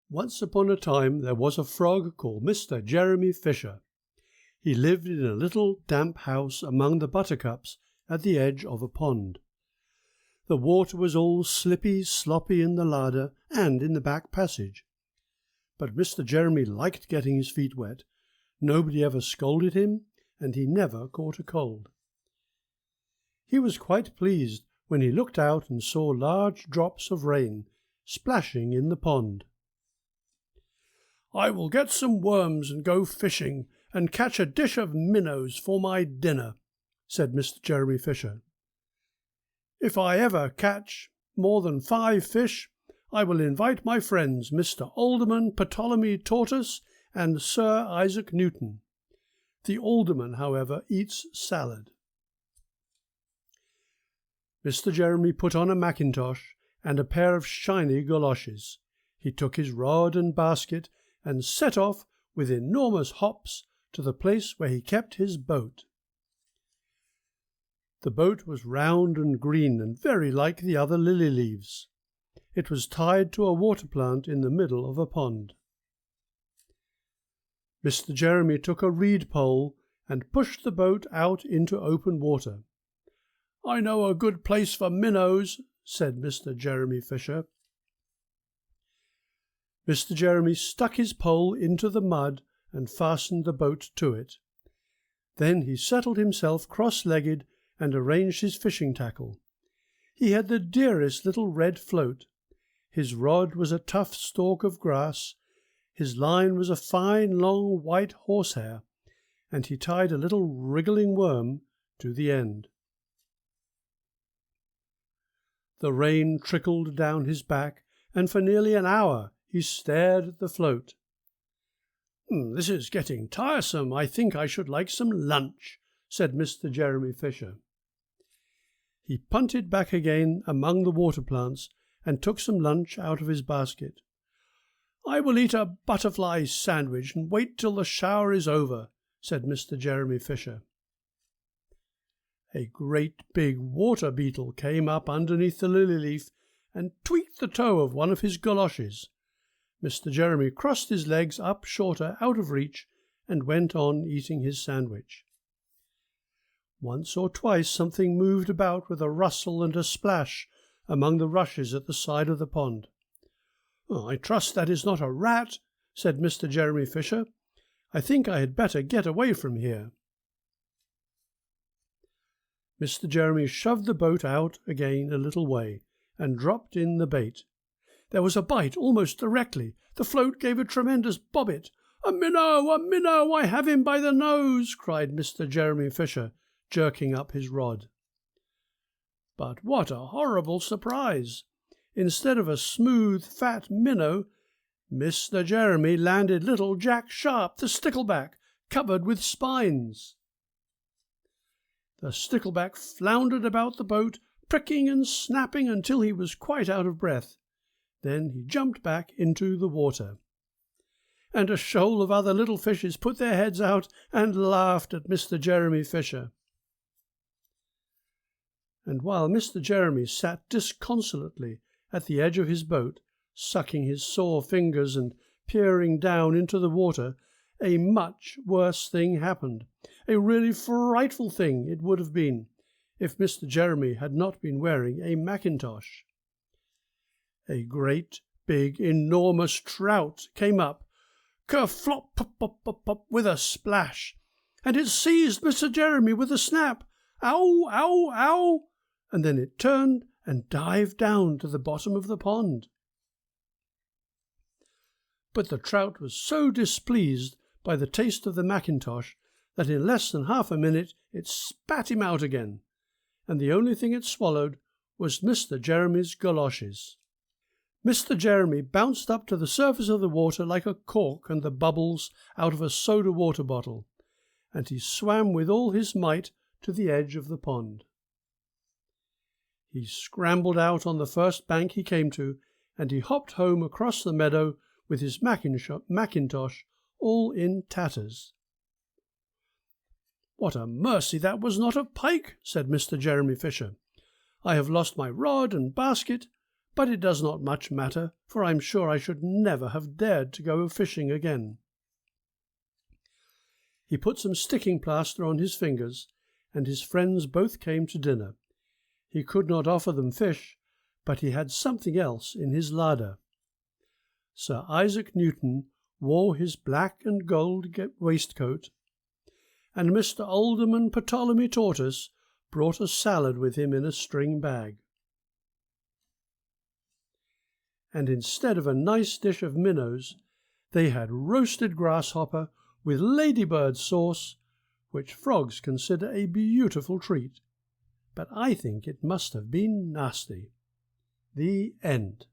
Once upon a time there was a frog called Mr. Jeremy Fisher. He lived in a little damp house among the buttercups at the edge of a pond. The water was all slippy, sloppy in the larder and in the back passage. But Mr. Jeremy liked getting his feet wet. Nobody ever scolded him, and he never caught a cold. He was quite pleased when he looked out and saw large drops of rain splashing in the pond. "I will get some worms and go fishing and catch a dish of minnows for my dinner," said Mr. Jeremy Fisher. "If I ever catch more than 5 fish, I will invite my friends Mr. Alderman Ptolemy Tortoise and Sir Isaac Newton. The alderman, however, eats salad." Mr. Jeremy put on a mackintosh and a pair of shiny goloshes. He took his rod and basket and set off with enormous hops to the place where he kept his boat. The boat was round and green and very like the other lily leaves. It was tied to a water plant in the middle of a pond. Mr. Jeremy took a reed pole and pushed the boat out into open water. "I know a good place for minnows," said Mr. Jeremy Fisher. Mr. Jeremy stuck his pole into the mud and fastened the boat to it. Then he settled himself cross-legged and arranged his fishing tackle. He had the dearest little red float. His rod was a tough stalk of grass, his line was a fine long white horsehair, and he tied a little wriggling worm to the end. The rain trickled down his back, and for nearly an hour he stared at the float. "This is getting tiresome. I think I should like some lunch," said Mr. Jeremy Fisher. He punted back again among the water plants and took some lunch out of his basket. "I will eat a butterfly sandwich and wait till the shower is over," said Mr. Jeremy Fisher. A great big water beetle came up underneath the lily leaf and tweaked the toe of one of his goloshes. Mr. Jeremy crossed his legs up shorter out of reach and went on eating his sandwich. Once or twice something moved about with a rustle and a splash among the rushes at the side of the pond. "I trust that is not a rat," said Mr. Jeremy Fisher. "I think I had better get away from here." Mr. Jeremy shoved the boat out again a little way and dropped in the bait. There was a bite almost directly. The float gave a tremendous bobbit. "A minnow! A minnow! I have him by the nose!" cried Mr. Jeremy Fisher, jerking up his rod. But what a horrible surprise! Instead of a smooth, fat minnow, Mr. Jeremy landed little Jack Sharp, the stickleback, covered with spines. The stickleback floundered about the boat, pricking and snapping until he was quite out of breath. Then he jumped back into the water. And a shoal of other little fishes put their heads out and laughed at Mr. Jeremy Fisher. And while Mr. Jeremy sat disconsolately at the edge of his boat, sucking his sore fingers and peering down into the water, a much worse thing happened. A really frightful thing it would have been if Mr. Jeremy had not been wearing a mackintosh. A great, big, enormous trout came up, kerflop, pop, pop, pop, pop, with a splash, and it seized Mr. Jeremy with a snap. "Ow, ow, ow!" And then it turned and dived down to the bottom of the pond. But the trout was so displeased by the taste of the mackintosh that in less than half a minute it spat him out again, and the only thing it swallowed was Mr. Jeremy's goloshes. Mr. Jeremy bounced up to the surface of the water like a cork and the bubbles out of a soda water bottle, and he swam with all his might to the edge of the pond. He scrambled out on the first bank he came to, and he hopped home across the meadow with his mackintosh all in tatters. "What a mercy that was not a pike," said Mr. Jeremy Fisher. "I have lost my rod and basket, but it does not much matter, for I am sure I should never have dared to go fishing again." He put some sticking plaster on his fingers, and his friends both came to dinner. He could not offer them fish, but he had something else in his larder. Sir Isaac Newton wore his black and gold waistcoat, and Mr. Alderman Ptolemy Tortoise brought a salad with him in a string bag. And instead of a nice dish of minnows, they had roasted grasshopper with ladybird sauce, which frogs consider a beautiful treat, but I think it must have been nasty. The end.